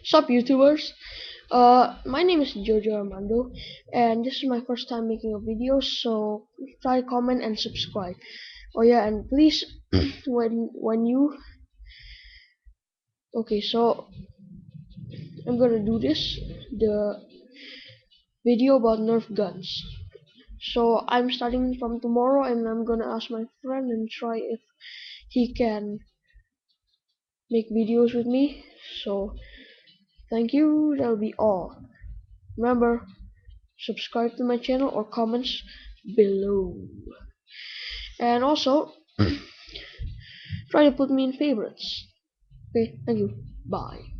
Sup YouTubers, my name is Giorgio Armando and this is my first time making a video, so try, comment and subscribe. Oh yeah, and please when you okay, so I'm gonna do the video about Nerf guns. So I'm starting from tomorrow and I'm gonna ask my friend and try if he can make videos with me. So thank you, that'll be all. Remember, subscribe to my channel or comments below. And also, try to put me in favorites. Okay, thank you. Bye.